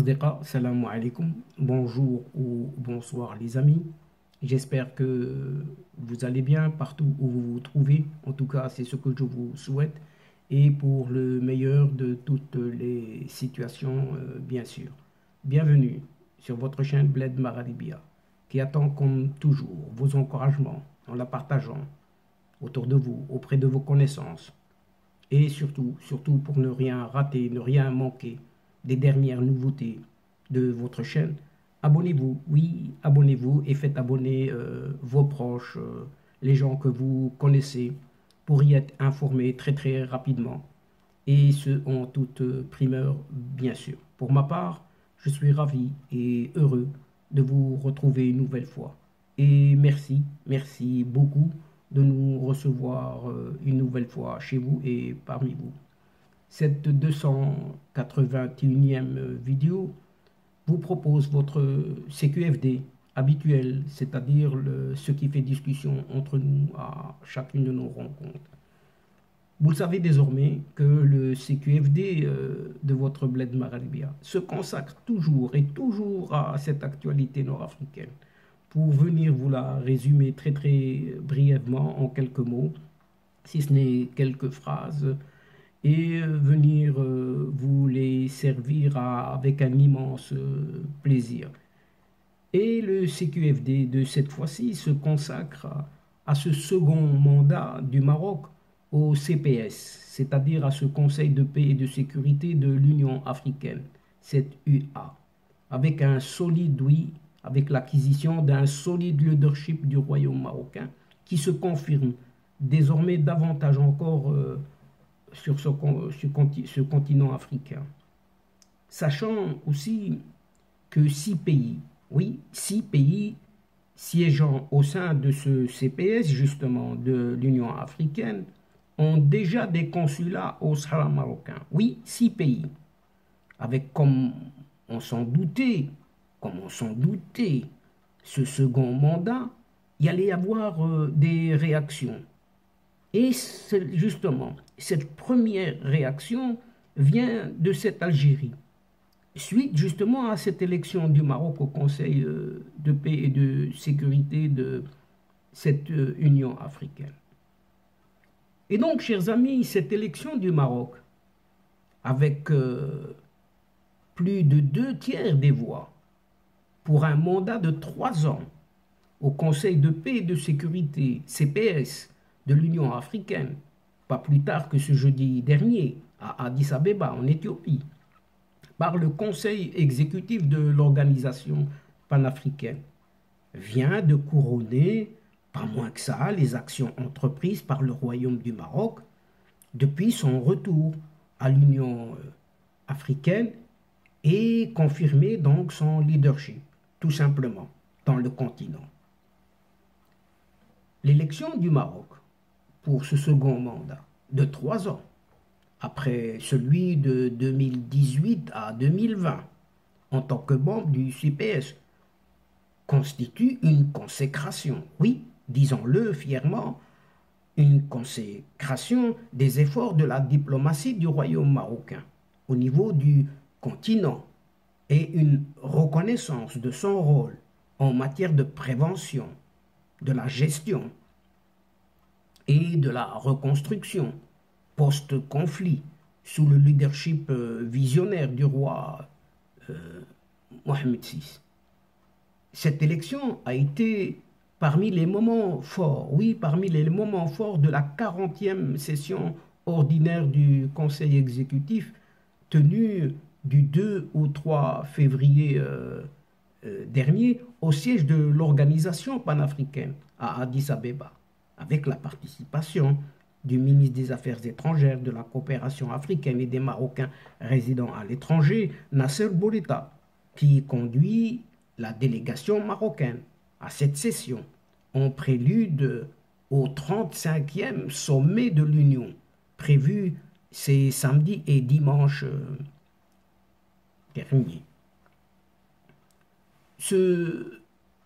Asdeqa, salam alaikum, bonjour ou bonsoir les amis. J'espère que vous allez bien partout où vous vous trouvez. En tout cas, c'est ce que je vous souhaite. Et pour le meilleur de toutes les situations, bien sûr. Bienvenue sur votre chaîne Bled Magharibiya, qui attend comme toujours vos encouragements en la partageant autour de vous, auprès de vos connaissances. Et surtout pour ne rien rater, ne rien manquer des dernières nouveautés de votre chaîne, abonnez-vous, oui, abonnez-vous et faites abonner vos proches, les gens que vous connaissez, pour y être informés très rapidement, et ce en toute primeur, bien sûr. Pour ma part, je suis ravi et heureux de vous retrouver une nouvelle fois. Et merci beaucoup de nous recevoir une nouvelle fois chez vous et parmi vous. Cette 281e vidéo vous propose votre CQFD habituel, c'est-à-dire ce qui fait discussion entre nous à chacune de nos rencontres. Vous le savez désormais que le CQFD de votre Bled Magharibiya se consacre toujours à cette actualité nord-africaine. Pour venir vous la résumer très brièvement en quelques mots, si ce n'est quelques phrases, et venir vous les servir avec un immense plaisir. Et le CQFD de cette fois-ci se consacre à ce second mandat du Maroc au CPS, c'est-à-dire à ce Conseil de paix et de sécurité de l'Union africaine, cette UA, avec un solide oui, avec l'acquisition d'un solide leadership du Royaume marocain qui se confirme désormais davantage encore sur ce continent africain. Sachant aussi que 6 pays, oui, 6 pays siégeant au sein de ce CPS, justement, de l'Union africaine, ont déjà des consulats au Sahara marocain. Oui, 6 pays, avec, comme on s'en doutait, ce second mandat, il y allait y avoir des réactions. Et justement, cette première réaction vient de cette Algérie, suite justement à cette élection du Maroc au Conseil de paix et de sécurité de cette Union africaine. Et donc, chers amis, cette élection du Maroc, avec plus de 2/3 des voix, pour un mandat de 3 ans au Conseil de paix et de sécurité, CPS, de l'Union africaine, pas plus tard que ce jeudi dernier, à Addis Abeba, en Éthiopie, par le Conseil exécutif de l'organisation panafricaine, vient de couronner, pas moins que ça, les actions entreprises par le Royaume du Maroc depuis son retour à l'Union africaine et confirmer donc son leadership, tout simplement, dans le continent. L'élection du Maroc pour ce second mandat de 3 ans, après celui de 2018 à 2020, en tant que membre du CPS, constitue une consécration, oui, disons-le fièrement, une consécration des efforts de la diplomatie du Royaume marocain au niveau du continent et une reconnaissance de son rôle en matière de prévention, de la gestion et de la reconstruction post-conflit sous le leadership visionnaire du roi Mohamed VI. Cette élection a été parmi les moments forts, oui, parmi les moments forts de la 40e session ordinaire du Conseil exécutif tenue du 2 au 3 février dernier au siège de l'organisation panafricaine à Addis Abeba, avec la participation du ministre des Affaires étrangères, de la coopération africaine et des Marocains résidant à l'étranger, Nasser Bourita, qui conduit la délégation marocaine à cette session, en prélude au 35e sommet de l'Union, prévu ces samedis et dimanches derniers. Ce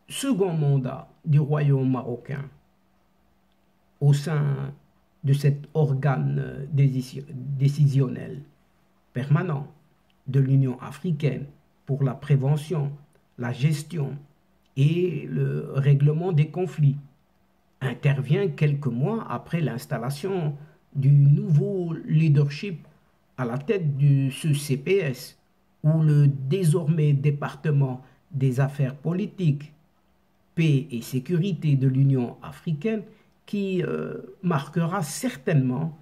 second mandat du Royaume marocain au sein de cet organe décisionnel permanent de l'Union africaine pour la prévention, la gestion et le règlement des conflits, intervient quelques mois après l'installation du nouveau leadership à la tête de ce CPS, où le désormais département des affaires politiques, paix et sécurité de l'Union africaine, qui marquera certainement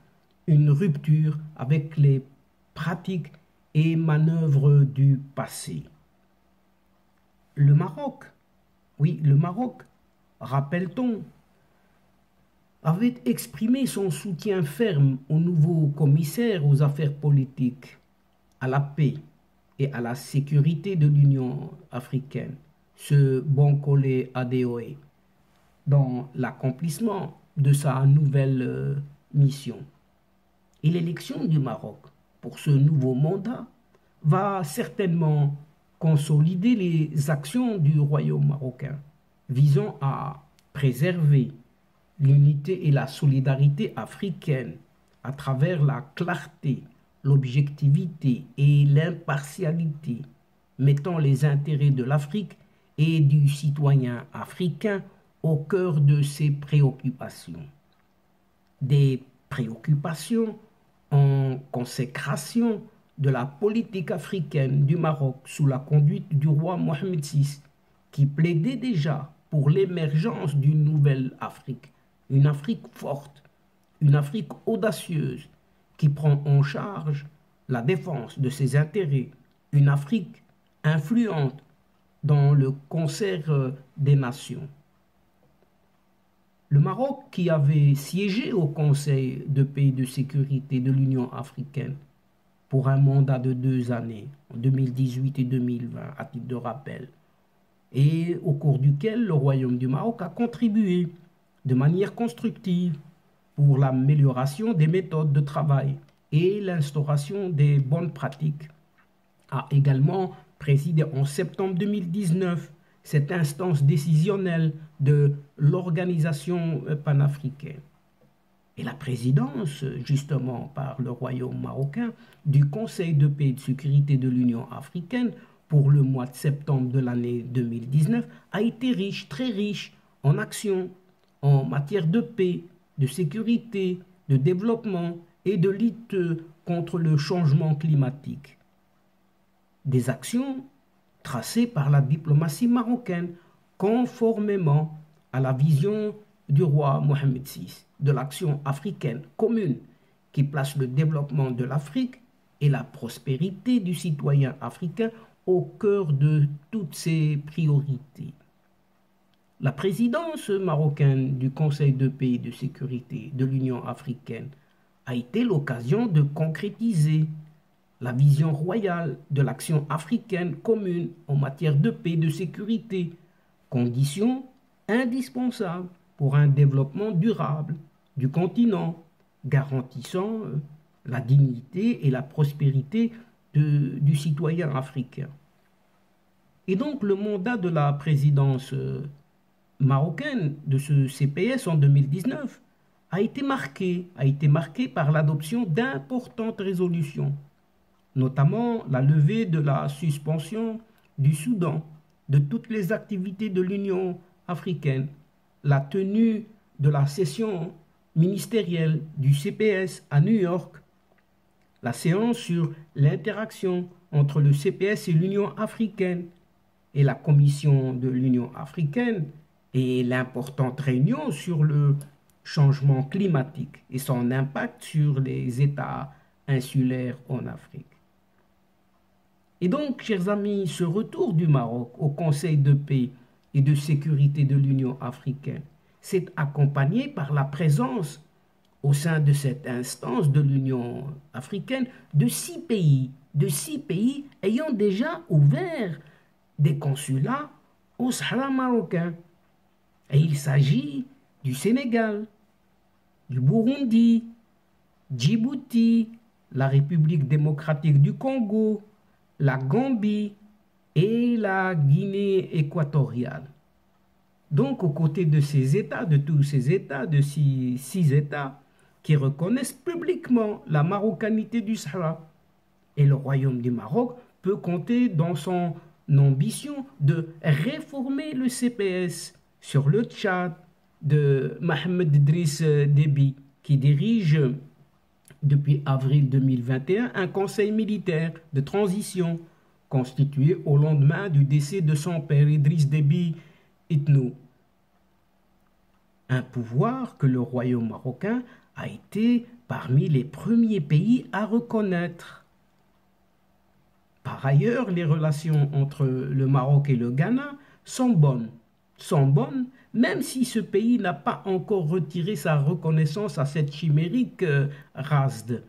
une rupture avec les pratiques et manœuvres du passé. Le Maroc, oui, le Maroc, rappelle-t-on, avait exprimé son soutien ferme au nouveau commissaire aux affaires politiques, à la paix et à la sécurité de l'Union africaine, ce Bankole Adeoye, dans l'accomplissement de sa nouvelle mission. Et l'élection du Maroc pour ce nouveau mandat va certainement consolider les actions du royaume marocain visant à préserver l'unité et la solidarité africaine à travers la clarté, l'objectivité et l'impartialité, mettant les intérêts de l'Afrique et du citoyen africain au cœur de ses préoccupations. Des préoccupations en consécration de la politique africaine du Maroc sous la conduite du roi Mohamed VI, qui plaidait déjà pour l'émergence d'une nouvelle Afrique, une Afrique forte, une Afrique audacieuse, qui prend en charge la défense de ses intérêts, une Afrique influente dans le concert des nations. Le Maroc, qui avait siégé au Conseil de paix et de sécurité de l'Union africaine pour un mandat de 2 années, en 2018 et 2020, à titre de rappel, et au cours duquel le Royaume du Maroc a contribué de manière constructive pour l'amélioration des méthodes de travail et l'instauration des bonnes pratiques, a également présidé en septembre 2019 cette instance décisionnelle de l'organisation panafricaine. Et la présidence, justement, par le Royaume marocain du Conseil de paix et de sécurité de l'Union africaine pour le mois de septembre de l'année 2019 a été riche, très riche en actions en matière de paix, de sécurité, de développement et de lutte contre le changement climatique. Des actions tracées par la diplomatie marocaine conformément à la vision du roi Mohamed VI de l'action africaine commune qui place le développement de l'Afrique et la prospérité du citoyen africain au cœur de toutes ses priorités. La présidence marocaine du Conseil de paix et de sécurité de l'Union africaine a été l'occasion de concrétiser la vision royale de l'action africaine commune en matière de paix et de sécurité, condition indispensable pour un développement durable du continent, garantissant la dignité et la prospérité du citoyen africain. Et donc le mandat de la présidence marocaine de ce CPS en 2019 a été marqué par l'adoption d'importantes résolutions, notamment la levée de la suspension du Soudan, de toutes les activités de l'Union africaine, la tenue de la session ministérielle du CPS à New York, la séance sur l'interaction entre le CPS et l'Union africaine et la Commission de l'Union africaine et l'importante réunion sur le changement climatique et son impact sur les États insulaires en Afrique. Et donc, chers amis, ce retour du Maroc au Conseil de paix et de sécurité de l'Union africaine s'est accompagné par la présence au sein de cette instance de l'Union africaine de 6 pays ayant déjà ouvert des consulats au Sahara marocain. Et il s'agit du Sénégal, du Burundi, Djibouti, la République démocratique du Congo, la Gambie et la Guinée équatoriale. Donc, aux côtés de ces États, de tous ces États, de 6 États qui reconnaissent publiquement la marocanité du Sahara, et le Royaume du Maroc peut compter dans son ambition de réformer le CPS sur le Tchad de Mohamed Idriss Déby, qui dirige depuis avril 2021 un conseil militaire de transition constitué au lendemain du décès de son père Idriss Déby Itno. Un pouvoir que le royaume marocain a été parmi les premiers pays à reconnaître. Par ailleurs, les relations entre le Maroc et le Ghana sont bonnes, même si ce pays n'a pas encore retiré sa reconnaissance à cette chimérique RASD,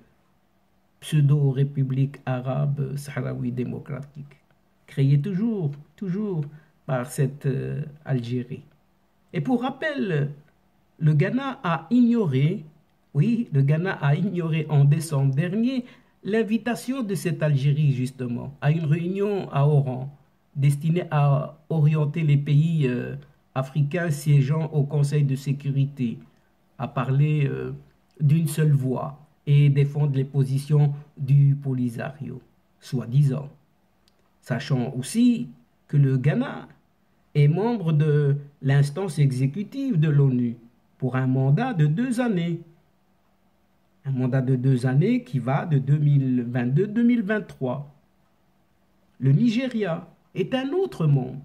pseudo-république arabe sahraoui démocratique, créée toujours par cette Algérie. Et pour rappel, le Ghana a ignoré en décembre dernier l'invitation de cette Algérie, justement, à une réunion à Oran, destinée à orienter les pays africains siégeant au Conseil de sécurité, à parler d'une seule voix et défendre les positions du Polisario, soi-disant. Sachant aussi que le Ghana est membre de l'instance exécutive de l'ONU pour un mandat de 2 années. Un mandat de 2 années qui va de 2022-2023. Le Nigeria est un autre membre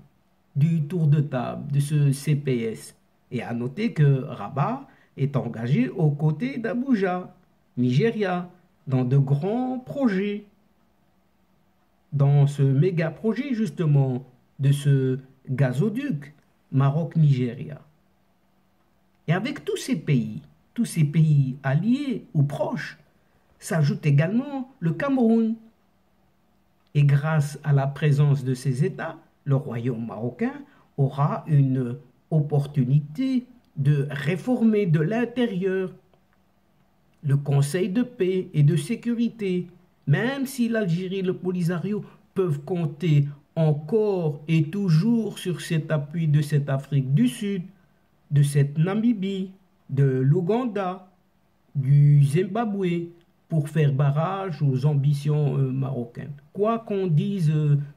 du tour de table de ce CPS. Et à noter que Rabat est engagé aux côtés d'Abuja, Nigeria, dans de grands projets. Dans ce méga projet justement de ce gazoduc Maroc-Nigeria. Et avec tous ces pays alliés ou proches, s'ajoute également le Cameroun. Et grâce à la présence de ces États, le royaume marocain aura une opportunité de réformer de l'intérieur le Conseil de paix et de sécurité, même si l'Algérie et le Polisario peuvent compter encore et toujours sur cet appui de cette Afrique du Sud, de cette Namibie, de l'Ouganda, du Zimbabwe, pour faire barrage aux ambitions marocaines. Quoi qu'on dise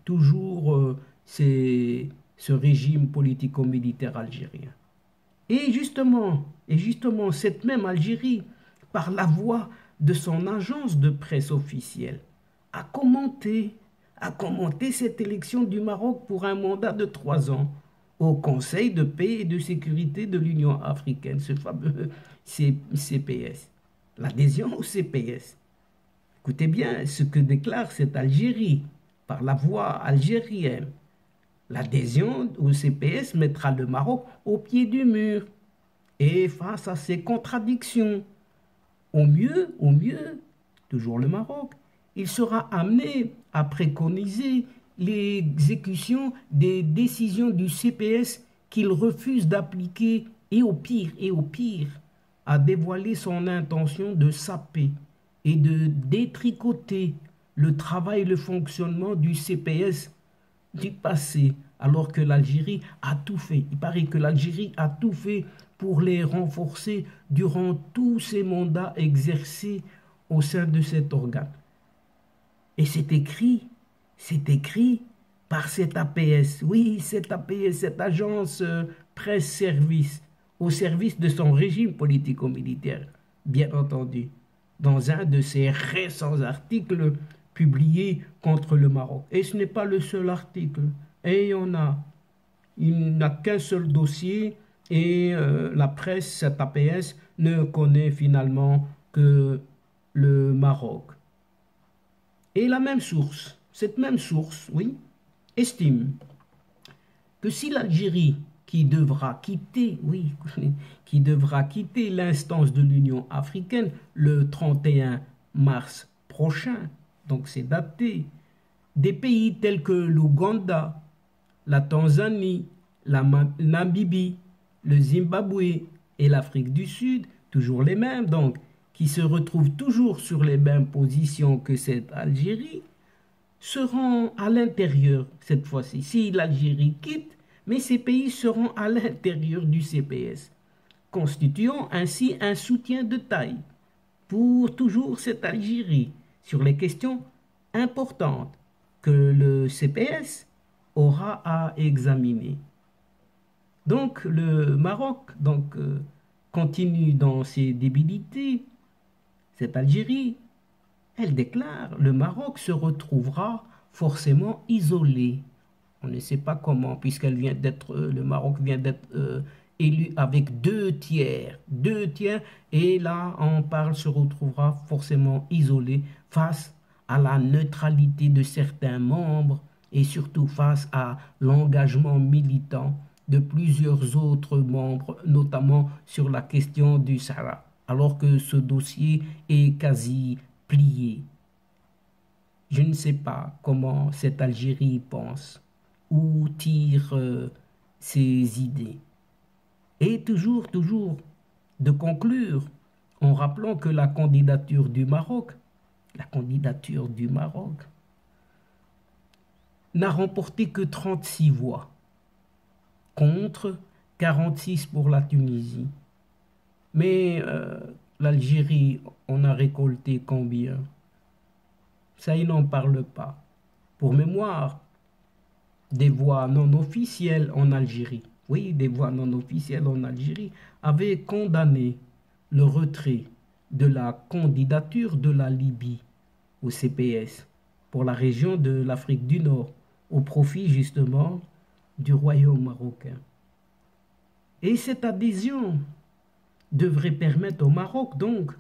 toujours ce régime politico-militaire algérien. Et justement, cette même Algérie, par la voix de son agence de presse officielle, a commenté cette élection du Maroc pour un mandat de 3 ans au Conseil de paix et de sécurité de l'Union africaine, ce fameux CPS. L'adhésion au CPS. Écoutez bien ce que déclare cette Algérie par la voix algérienne. L'adhésion au CPS mettra le Maroc au pied du mur. Et face à ces contradictions, au mieux, toujours le Maroc, il sera amené à préconiser l'exécution des décisions du CPS qu'il refuse d'appliquer et au pire, à dévoiler son intention de saper et de détricoter le travail et le fonctionnement du CPS du passé, alors que l'Algérie a tout fait. Il paraît que l'Algérie a tout fait pour les renforcer durant tous ces mandats exercés au sein de cet organe. Et c'est écrit par cet APS, oui, cet APS, cette agence presse-service, au service de son régime politico-militaire, bien entendu, dans un de ses récents articles publiés contre le Maroc. Et ce n'est pas le seul article, et il n'a qu'un seul dossier, et la presse, cet APS, ne connaît finalement que le Maroc. Et cette même source, oui, estime que si l'Algérie qui devra quitter l'instance de l'Union africaine le 31 mars prochain, donc c'est daté, des pays tels que l'Ouganda, la Tanzanie, la Namibie, le Zimbabwe et l'Afrique du Sud, toujours les mêmes donc, qui se retrouvent toujours sur les mêmes positions que cette Algérie, seront à l'intérieur cette fois-ci. Si l'Algérie quitte, mais ces pays seront à l'intérieur du CPS, constituant ainsi un soutien de taille pour toujours cette Algérie sur les questions importantes que le CPS aura à examiner. Donc le Maroc continue dans ses débilités. Cette Algérie, elle déclare, le Maroc se retrouvera forcément isolé. On ne sait pas comment, puisqu'elle vient d'être, le Maroc vient d'être élu avec 2 tiers. 2 tiers, et là, on parle, se retrouvera forcément isolé face à la neutralité de certains membres et surtout face à l'engagement militant de plusieurs autres membres, notamment sur la question du Sahara, alors que ce dossier est quasi plié. Je ne sais pas comment cette Algérie pense ou tire ses idées. Et toujours de conclure en rappelant que la candidature du Maroc n'a remporté que 36 voix contre 46 pour la Tunisie. Mais l'Algérie, on a récolté combien? Ça, ils n'en parlent pas. Pour mémoire, des voix non officielles en Algérie, oui, des voix non officielles en Algérie, avaient condamné le retrait de la candidature de la Libye au CPS pour la région de l'Afrique du Nord, au profit justement du royaume marocain. Et cette adhésion devrait permettre au Maroc donc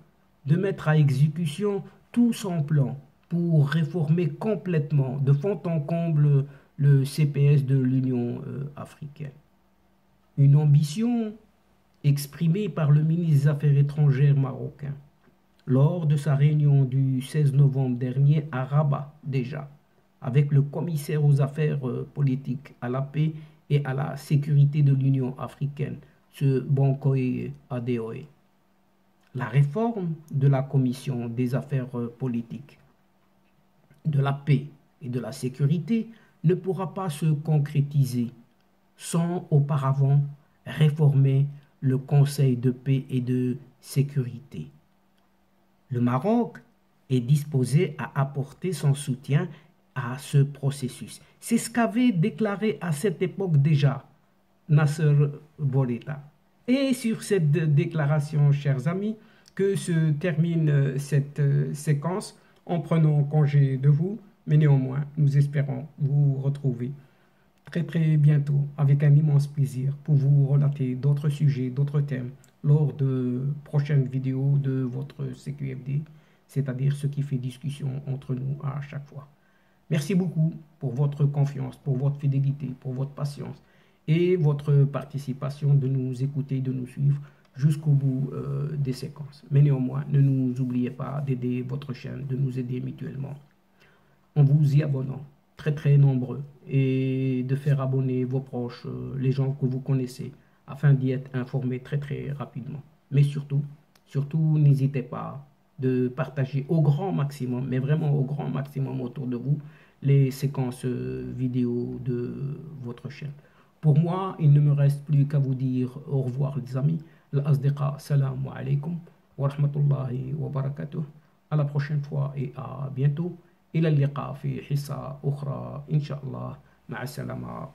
de mettre à exécution tout son plan pour réformer complètement, de fond en comble, le CPS de l'Union africaine. Une ambition exprimée par le ministre des Affaires étrangères marocain lors de sa réunion du 16 novembre dernier à Rabat déjà, avec le commissaire aux affaires politiques, à la paix et à la sécurité de l'Union africaine, ce Bankoe Adeoye. La réforme de la commission des affaires politiques, de la paix et de la sécurité ne pourra pas se concrétiser sans auparavant réformer le Conseil de paix et de sécurité. Le Maroc est disposé à apporter son soutien à ce processus. C'est ce qu'avait déclaré à cette époque déjà Nasser Bourita. Et sur cette déclaration, chers amis, que se termine cette séquence en prenant congé de vous, mais néanmoins, nous espérons vous retrouver très bientôt avec un immense plaisir pour vous relater d'autres sujets, d'autres thèmes lors de prochaines vidéos de votre CQFD, c'est-à-dire ce qui fait discussion entre nous à chaque fois. Merci beaucoup pour votre confiance, pour votre fidélité, pour votre patience et votre participation de nous écouter, de nous suivre jusqu'au bout des séquences. Mais néanmoins, ne nous oubliez pas d'aider votre chaîne, de nous aider mutuellement en vous y abonnant, très nombreux, et de faire abonner vos proches, les gens que vous connaissez, afin d'y être informés très rapidement. Mais surtout, n'hésitez pas de partager au grand maximum, mais vraiment au grand maximum autour de vous, les séquences vidéo de votre chaîne. Pour moi, il ne me reste plus qu'à vous dire au revoir les amis. L'asdiqa, salam alaikum wa rahmatullahi wa barakatuh. À la prochaine fois et à bientôt. إلى اللقاء في حصة أخرى إن شاء الله. مع السلامة.